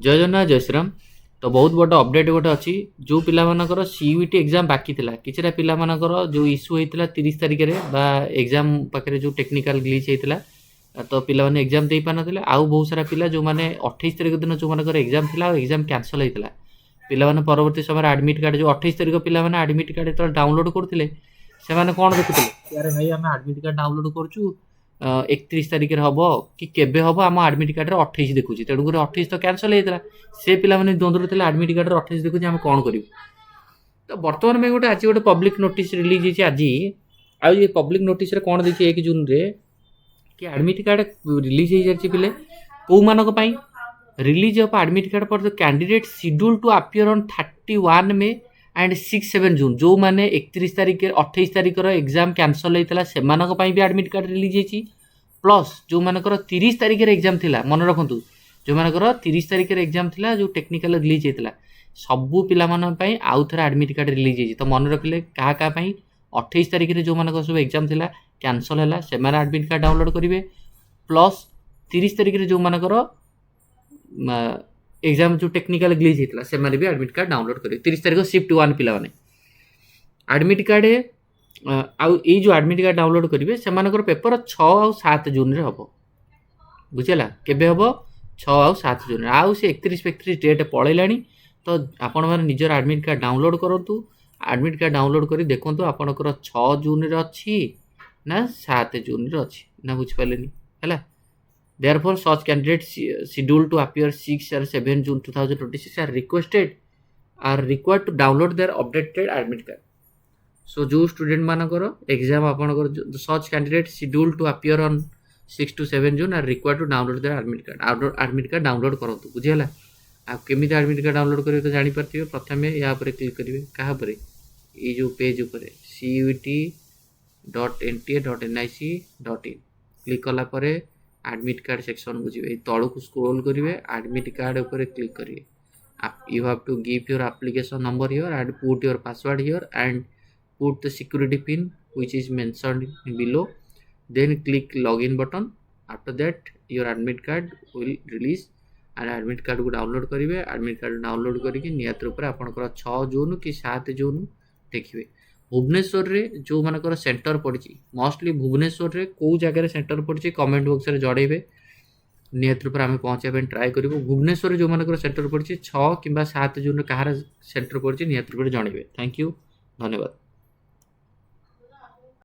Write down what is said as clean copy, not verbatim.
जय जगन्नाथ जय श्रीराम। तो बहुत बड़ अपडेट गोटे अच्छी जो पिलामानकर सीयूटी एग्जाम बाकी थिला किछिटा पिलामानकर जो इश्यू होइतिला 30 तारिख रे बा एग्जाम पाखरे जो टेक्निकल ग्लिच होइतिला तो पिला माने एग्जाम दे पानथिले आउ बहुत सारा पिला जो माने 28 तारिख दिन जो मानकर एग्जाम थिला एग्जाम कैंसिल होइतिला पिला माने परवर्ती समय एडमिट कार्ड जो 28 तारिख पिला माने एडमिट कार्ड तो डाउनलोड करथिले से माने कोन देखुथिले यार भाई हम एडमिट कार्ड डाउनलोड करछु 31 तारिख हम कि केबे हम आम आडमिट कार्ड 28 देखुची तेणुक 28 तो कैंसल होता से पिला माने द्वंद्व थे आडमिट कार्ड 28 देखुची आम कौन करूँ। तो बर्तमान में गोटे आज गोटे पब्लिक नोटिस रिलीज होती आज आउ ये पब्लिक नोटिस कौन देखिए 1 जून रे कि आडमिट कार्ड रिलीज हो जाए पिले कौ मानक release of admit card for the candidate scheduled to appear on 31 में एंड 6-7 जून जो मैंने 31 तारिख 28 तारिख एग्जाम कैंसल होता से भी आडमिट कार्ड रिलीज होती प्लस जो मानकर 30 तारिख एग्जाम थिला मन रखु जो मानकर 30 तारिख एग्जाम थिला जो टेक्निकल रिलीज होता सबू पिला आउ थे आडमिट कार्ड रिलीज होती तो मन रखिले क्या 28 तारिख जो मानक सब एग्जाम थिला कैंसल है से आडमिट कार्ड डाउनलोड करेंगे प्लस 30 तारिख जो मानकर एग्जाम जो टेक्निकल ग्लिच होता से भी आडमिट कार्ड डाउनलोड करेंगे 30 तारिख शिफ्ट 1 पिला आडमिट कार्ड आउ ये जो आडमिट कार्ड डाउनलोड करेंगे से पेपर 6 और 7 जून रे हम बुझेगा केबे हम 6 और 7 जून आउ से 31 डेट पलैला तो आपण मैंने निजर आडमिट कार्ड डाउनलोड करूँ आडमिट कार्ड डाउनलोड कर देखूँ आपंकर 6 जून रे अच्छी ना 7 जून रे अच्छी ना बुझिपारे है Therefore, such candidates scheduled to appear 6 or 7 June 2026 are required to download their updated admit card. So, जो student मानकर exam आपनकर such candidates scheduled to appear on 6 to 7 June are required to download their admit card. Admit card download करंतु बुझिहला आ केमिति admit card download करिवे तो जानि परथिबे प्रथमे या पर क्लिक करिवे कहा पर ए जो पेज ऊपर cut.nta.nic.in क्लिक कला परे एडमिट कार्ड सेक्शन बुझे तलू को स्क्रोल करेंगे एडमिट कार्ड ऊपर क्लिक करेंगे you have to give your application number here and put your password here and put the security pin which is mentioned below then click login button after that your admit card will release and admit card को download करेंगे admit card download करके नियत रूप से आपंकर 6 जून कि 7 जून देखिए भुवनेश्वर रे जो मानकर सेंटर पड़ी मोस्टली भुवनेश्वर रे को जगह सेंटर पड़ी कमेंट बॉक्स रे जड़ेबे नियत रूप आम पहुँचापी ट्राए करूँ भुवनेश्वर जो मानकर सेंटर पड़ी 6 कि 7 जून कहार सेंटर पड़ी नियत रूप जनइबे। थैंक यू धन्यवाद।